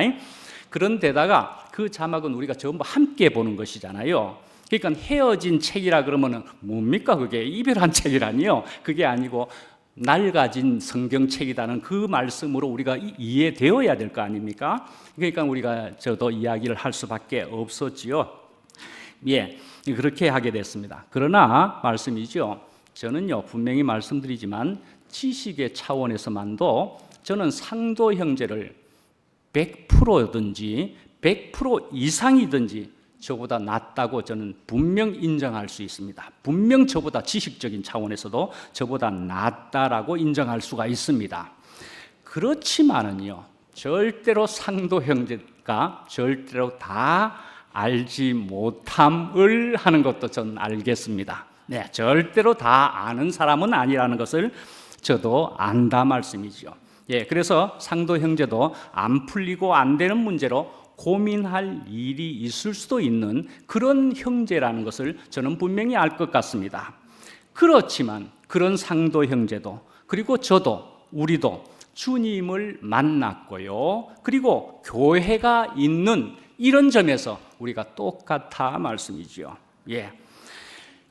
그런데다가 그 자막은 우리가 전부 함께 보는 것이잖아요. 그러니까 헤어진 책이라 그러면은 뭡니까 그게? 이별한 책이라니요. 그게 아니고 낡아진 성경책이라는 그 말씀으로 우리가 이해되어야 될 거 아닙니까? 그러니까 우리가 저도 이야기를 할 수밖에 없었지요. 예, 그렇게 하게 됐습니다. 그러나 말씀이죠. 저는요 분명히 말씀드리지만 지식의 차원에서만도 저는 상도 형제를 100%든지 100% 이상이든지 저보다 낫다고 저는 분명 인정할 수 있습니다. 분명 저보다 지식적인 차원에서도 저보다 낫다라고 인정할 수가 있습니다. 그렇지만은요, 절대로 상도 형제가 절대로 다 알지 못함을 하는 것도 저는 알겠습니다. 네, 절대로 다 아는 사람은 아니라는 것을 저도 안다 말씀이죠. 예, 그래서 상도 형제도 안 풀리고 안 되는 문제로 고민할 일이 있을 수도 있는 그런 형제라는 것을 저는 분명히 알 것 같습니다. 그렇지만 그런 상도 형제도 그리고 저도 우리도 주님을 만났고요. 그리고 교회가 있는 이런 점에서 우리가 똑같아 말씀이죠. 예.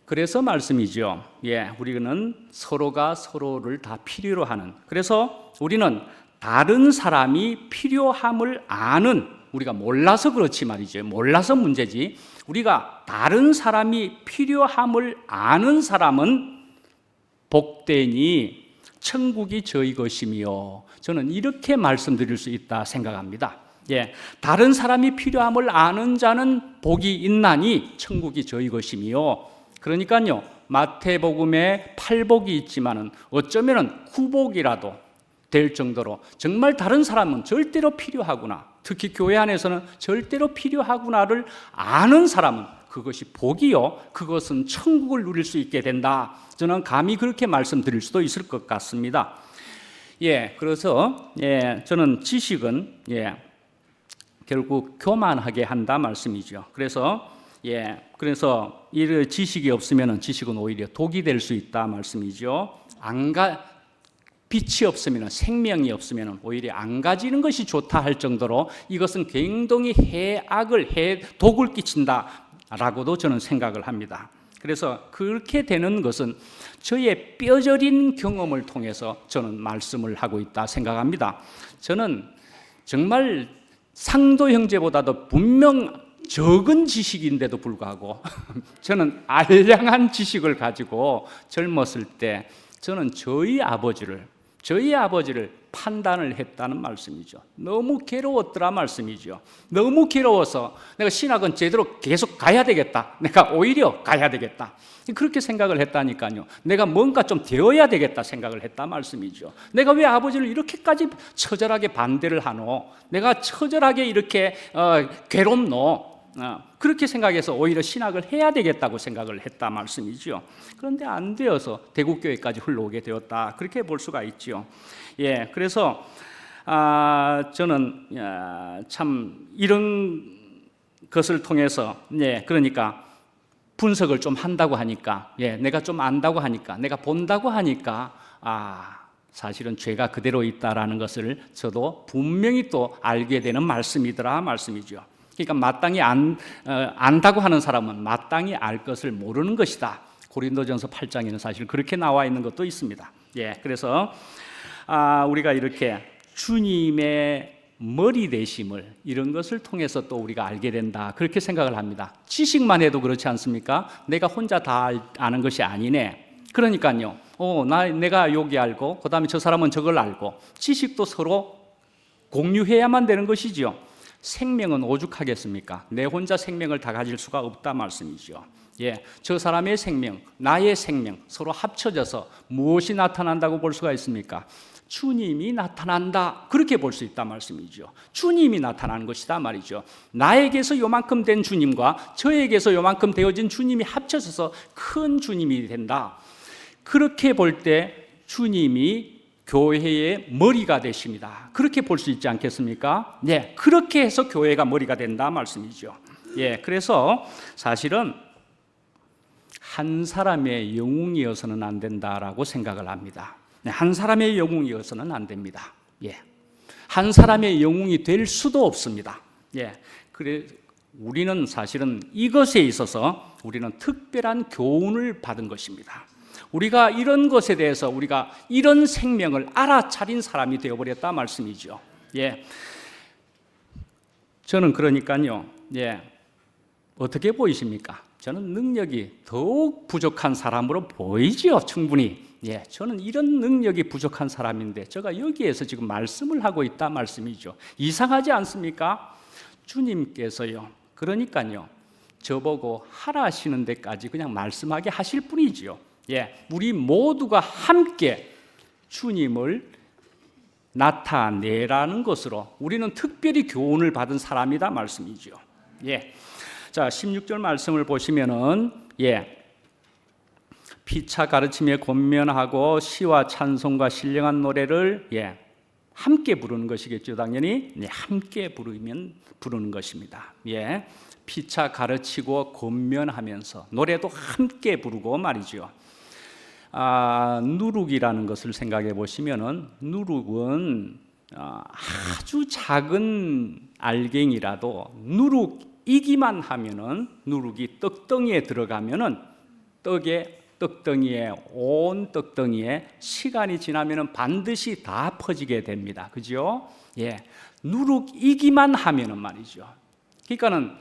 그래서 말씀이죠. 예, 우리는 서로가 서로를 다 필요로 하는. 그래서 우리는 다른 사람이 필요함을 아는, 우리가 몰라서 그렇지 말이죠. 몰라서 문제지. 우리가 다른 사람이 필요함을 아는 사람은 복되니 천국이 저희 것이며, 저는 이렇게 말씀드릴 수 있다 생각합니다. 예, 다른 사람이 필요함을 아는 자는 복이 있나니 천국이 저희 것이며, 그러니까요, 마태복음에 8복이 있지만은 어쩌면은 9복이라도 될 정도로 정말 다른 사람은 절대로 필요하구나, 특히 교회 안에서는 절대로 필요하구나를 아는 사람은 그것이 복이요, 그것은 천국을 누릴 수 있게 된다. 저는 감히 그렇게 말씀드릴 수도 있을 것 같습니다. 그래서 저는 지식은 결국 교만하게 한다 말씀이죠. 그래서 이 지식이 없으면 지식은 오히려 독이 될 수 있다 말씀이죠. 빛이 없으면, 생명이 없으면 오히려 안 가지는 것이 좋다 할 정도로 이것은 굉장히 독을 끼친다라고도 저는 생각을 합니다. 그래서 그렇게 되는 것은 저의 뼈저린 경험을 통해서 저는 말씀을 하고 있다 생각합니다. 저는 정말 상도 형제보다도 분명 적은 지식인데도 불구하고 저는 알량한 지식을 가지고 젊었을 때 저는 저희 아버지를 판단을 했다는 말씀이죠. 너무 괴로웠더라 말씀이죠. 너무 괴로워서 내가 신학은 제대로 계속 가야 되겠다, 내가 오히려 가야 되겠다, 그렇게 생각을 했다니까요. 내가 뭔가 좀 되어야 되겠다 생각을 했다 말씀이죠. 내가 왜 아버지를 이렇게까지 처절하게 반대를 하노, 내가 처절하게 이렇게 괴롭노, 그렇게 생각해서 오히려 신학을 해야 되겠다고 생각을 했다 말씀이죠. 그런데 안 되어서 대국교회까지 흘러오게 되었다, 그렇게 볼 수가 있죠. 그래서 저는 참 이런 것을 통해서 그러니까 분석을 좀 한다고 하니까, 내가 좀 안다고 하니까, 내가 본다고 하니까 사실은 죄가 그대로 있다라는 것을 저도 분명히 또 알게 되는 말씀이더라 말씀이죠. 그러니까 마땅히 안다고 하는 사람은 마땅히 알 것을 모르는 것이다. 고린도전서 8장에는 사실 그렇게 나와 있는 것도 있습니다. 그래서 우리가 이렇게 주님의 머리 되심을, 이런 것을 통해서 또 우리가 알게 된다, 그렇게 생각을 합니다. 지식만 해도 그렇지 않습니까? 내가 혼자 다 아는 것이 아니네. 그러니까요, 내가 여기 알고 그 다음에 저 사람은 저걸 알고, 지식도 서로 공유해야만 되는 것이죠. 생명은 오죽하겠습니까? 내 혼자 생명을 다 가질 수가 없다 말씀이죠. 저 사람의 생명, 나의 생명 서로 합쳐져서 무엇이 나타난다고 볼 수가 있습니까? 주님이 나타난다, 그렇게 볼 수 있다 말씀이죠. 주님이 나타나는 것이다 말이죠. 나에게서 요만큼 된 주님과 저에게서 요만큼 되어진 주님이 합쳐져서 큰 주님이 된다. 그렇게 볼 때 주님이 교회의 머리가 되십니다. 그렇게 볼 수 있지 않겠습니까? 그렇게 해서 교회가 머리가 된다 말씀이죠. 그래서 사실은 한 사람의 영웅이어서는 안 된다라고 생각을 합니다. 한 사람의 영웅이어서는 안 됩니다. 한 사람의 영웅이 될 수도 없습니다. 그래 우리는 사실은 이것에 있어서 우리는 특별한 교훈을 받은 것입니다. 우리가 이런 것에 대해서 우리가 이런 생명을 알아차린 사람이 되어버렸다 말씀이죠. 저는 그러니까요, 어떻게 보이십니까? 저는 능력이 더욱 부족한 사람으로 보이지요, 충분히. 저는 이런 능력이 부족한 사람인데 제가 여기에서 지금 말씀을 하고 있다 말씀이죠. 이상하지 않습니까? 주님께서요, 그러니까요, 저보고 하라 하시는 데까지 그냥 말씀하게 하실 뿐이지요. 우리 모두가 함께 주님을 나타내라는 것으로 우리는 특별히 교훈을 받은 사람이다 말씀이죠. 자, 16절 말씀을 보시면은 피차 가르침에 권면하고 시와 찬송과 신령한 노래를 함께 부르는 것이겠죠. 당연히 함께 부르는 것입니다. 피차 가르치고 권면하면서 노래도 함께 부르고 말이죠. 누룩이라는 것을 생각해 보시면은, 누룩은 아주 작은 알갱이라도 누룩이기만 하면은, 누룩이 떡덩이에 들어가면은 온 떡덩이에 시간이 지나면은 반드시 다 퍼지게 됩니다. 그죠? 누룩이기만 하면은 말이죠. 그러니까는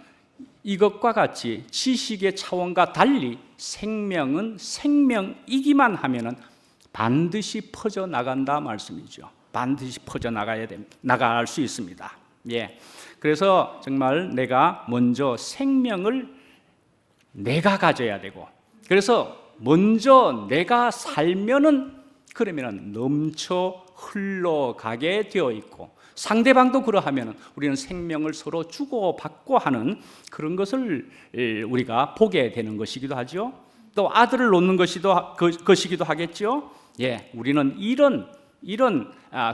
이것과 같이 지식의 차원과 달리 생명은 생명이기만 하면은 반드시 퍼져 나간다 말씀이죠. 반드시 퍼져 나갈 수 있습니다. 그래서 정말 내가 먼저 생명을 내가 가져야 되고, 그래서 먼저 내가 살면은 그러면은 넘쳐 흘러가게 되어 있고, 상대방도 그러하면 우리는 생명을 서로 주고받고 하는 그런 것을 우리가 보게 되는 것이기도 하죠. 또 아들을 놓는 것이기도 하겠죠. 예, 우리는 이런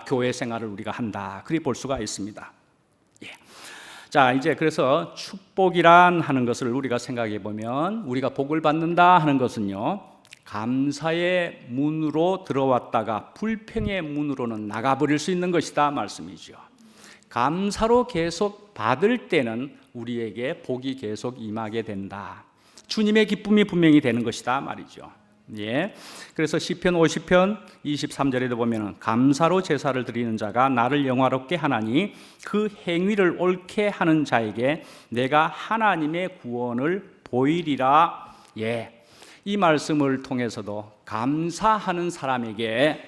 교회 생활을 우리가 한다, 그리 볼 수가 있습니다. 예. 자, 이제 그래서 축복이란 하는 것을 우리가 생각해 보면, 우리가 복을 받는다 하는 것은요, 감사의 문으로 들어왔다가 불평의 문으로는 나가버릴 수 있는 것이다 말씀이죠. 감사로 계속 받을 때는 우리에게 복이 계속 임하게 된다. 주님의 기쁨이 분명히 되는 것이다 말이죠. 예. 그래서 시편 50편 23절에도 보면은 감사로 제사를 드리는 자가 나를 영화롭게 하나니 그 행위를 옳게 하는 자에게 내가 하나님의 구원을 보이리라. 예. 이 말씀을 통해서도 감사하는 사람에게,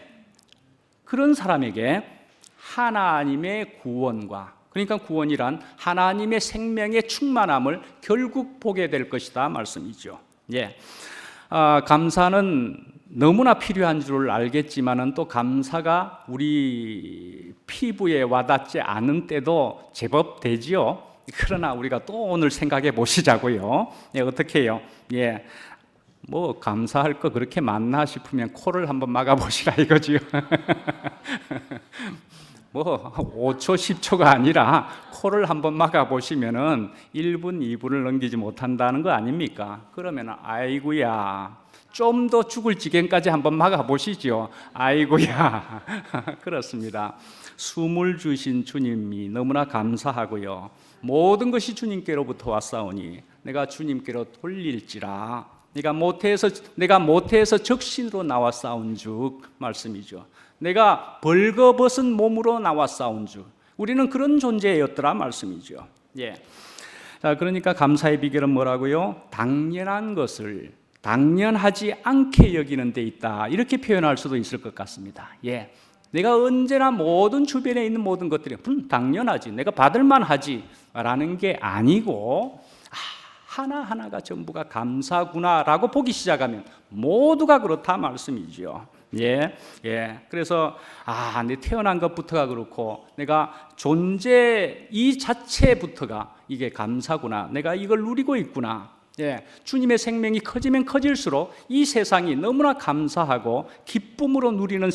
그런 사람에게 하나님의 구원과, 그러니까 구원이란 하나님의 생명의 충만함을 결국 보게 될 것이다 말씀이죠. 예. 감사는 너무나 필요한 줄 알겠지만은 또 감사가 우리 피부에 와닿지 않은 때도 제법 되지요. 그러나 우리가 또 오늘 생각해 보시자고요. 예, 어떻게 해요? 예. 뭐 감사할 거 그렇게 많나 싶으면 코를 한번 막아 보시라 이거지요. 뭐 5초 10초가 아니라 코를 한번 막아 보시면은 1분 2분을 넘기지 못한다는 거 아닙니까? 그러면 아이고야, 좀 더 죽을 지경까지 한번 막아 보시죠. 아이고야. 그렇습니다. 숨을 주신 주님이 너무나 감사하고요. 모든 것이 주님께로부터 왔사오니 내가 주님께로 돌릴지라. 내가 모태에서 적신으로 나와 싸운즉 말씀이죠. 내가 벌거벗은 몸으로 나와 싸운즉, 우리는 그런 존재였더라 말씀이죠. 예. 자, 그러니까 감사의 비결은 뭐라고요? 당연한 것을 당연하지 않게 여기는 데 있다, 이렇게 표현할 수도 있을 것 같습니다. 예. 내가 언제나 모든 주변에 있는 모든 것들이 당연하지, 내가 받을만 하지 라는 게 아니고, 하나하나가 전부가 감사구나라고 보기 시작하면 모두가 그렇다 말씀이죠. 예. 예. 그래서 내 태어난 것부터가 그렇고 내가 존재 이 자체부터가 이게 감사구나. 내가 이걸 누리고 있구나. 예. 주님의 생명이 커지면 커질수록 이 세상이 너무나 감사하고 기쁨으로 누리는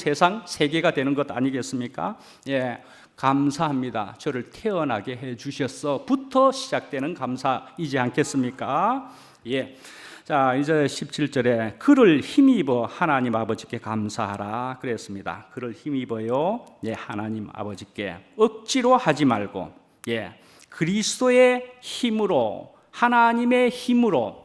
세계가 되는 것 아니겠습니까? 예. 감사합니다. 저를 태어나게 해 주셨어부터 시작되는 감사이지 않겠습니까? 예. 자, 이제 17절에 그를 힘입어 하나님 아버지께 감사하라 그랬습니다. 그를 힘입어요. 예, 하나님 아버지께 억지로 하지 말고, 예, 그리스도의 힘으로, 하나님의 힘으로,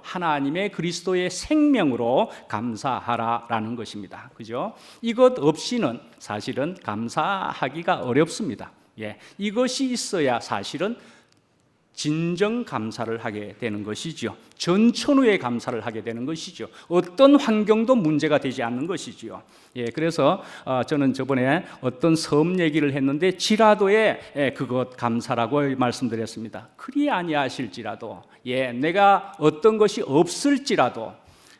하나님의 그리스도의 생명으로 감사하라라는 것입니다. 그죠? 이것 없이는 사실은 감사하기가 어렵습니다. 예, 이것이 있어야 사실은 진정 감사를 하게 되는 것이죠. 전천후의 감사를 하게 되는 것이죠. 어떤 환경도 문제가 되지 않는 것이죠. 예, 그래서 저는 저번에 어떤 섬 얘기를 했는데 지라도의 그것 감사라고 말씀드렸습니다. 그리 아니하실지라도, 예, 내가 어떤 것이 없을지라도,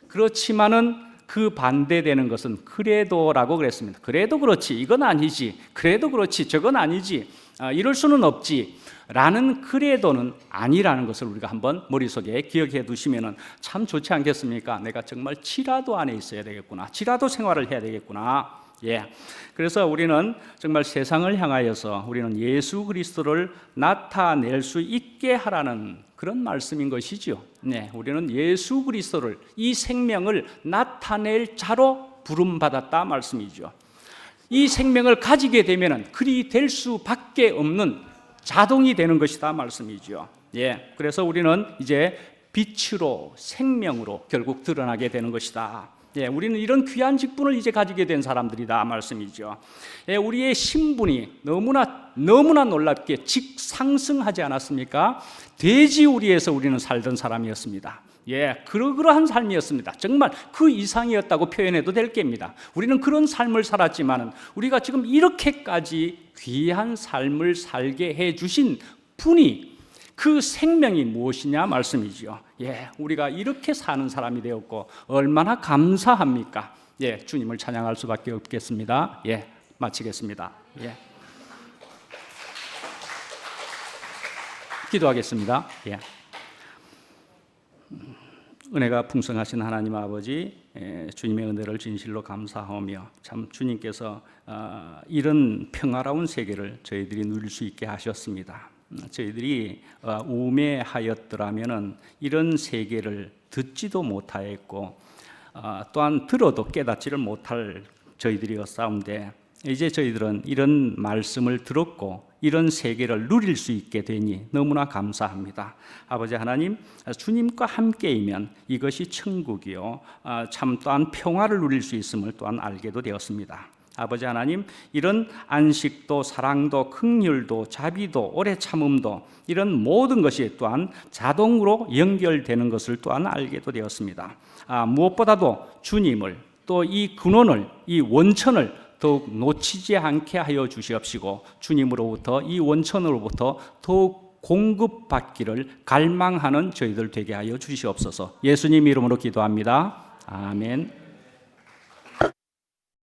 그렇지만은 그 반대되는 것은 그래도라고 그랬습니다. 그래도 그렇지, 이건 아니지. 그래도 그렇지, 저건 아니지. 이럴 수는 없지. 라는 그래도는 아니라는 것을 우리가 한번 머릿속에 기억해 두시면 참 좋지 않겠습니까? 내가 정말 지라도 안에 있어야 되겠구나. 지라도 생활을 해야 되겠구나. 예. 그래서 우리는 정말 세상을 향하여서 우리는 예수 그리스도를 나타낼 수 있게 하라는 그런 말씀인 것이죠. 네. 우리는 예수 그리스도를, 이 생명을 나타낼 자로 부름받았다 말씀이죠. 이 생명을 가지게 되면 그리 될 수밖에 없는 자동이 되는 것이다 말씀이죠. 예, 그래서 우리는 이제 빛으로, 생명으로 결국 드러나게 되는 것이다. 예, 우리는 이런 귀한 직분을 이제 가지게 된 사람들이다 말씀이죠. 예, 우리의 신분이 너무나 놀랍게 직상승하지 않았습니까? 돼지우리에서 우리는 살던 사람이었습니다. 예, 그러한 삶이었습니다. 정말 그 이상이었다고 표현해도 될 겁니다. 우리는 그런 삶을 살았지만은 우리가 지금 이렇게까지 귀한 삶을 살게 해 주신 분이, 그 생명이 무엇이냐 말씀이죠. 예, 우리가 이렇게 사는 사람이 되었고 얼마나 감사합니까? 예, 주님을 찬양할 수밖에 없겠습니다. 예, 마치겠습니다. 예. 기도하겠습니다. 예. 은혜가 풍성하신 하나님 아버지, 주님의 은혜를 진실로 감사하며 참 주님께서 이런 평화로운 세계를 저희들이 누릴 수 있게 하셨습니다. 저희들이 우매하였더라면 이런 세계를 듣지도 못하였고 또한 들어도 깨닫지를 못할 저희들이었사온데 이제 저희들은 이런 말씀을 들었고 이런 세계를 누릴 수 있게 되니 너무나 감사합니다. 아버지 하나님, 주님과 함께이면 이것이 천국이요 참 또한 평화를 누릴 수 있음을 또한 알게도 되었습니다. 아버지 하나님, 이런 안식도 사랑도 긍휼도 자비도 오래 참음도 이런 모든 것이 또한 자동으로 연결되는 것을 또한 알게도 되었습니다. 무엇보다도 주님을 또 이 근원을 이 원천을 더욱 놓치지 않게 하여 주시옵시고 주님으로부터 이 원천으로부터 더욱 공급받기를 갈망하는 저희들 되게 하여 주시옵소서. 예수님 이름으로 기도합니다. 아멘.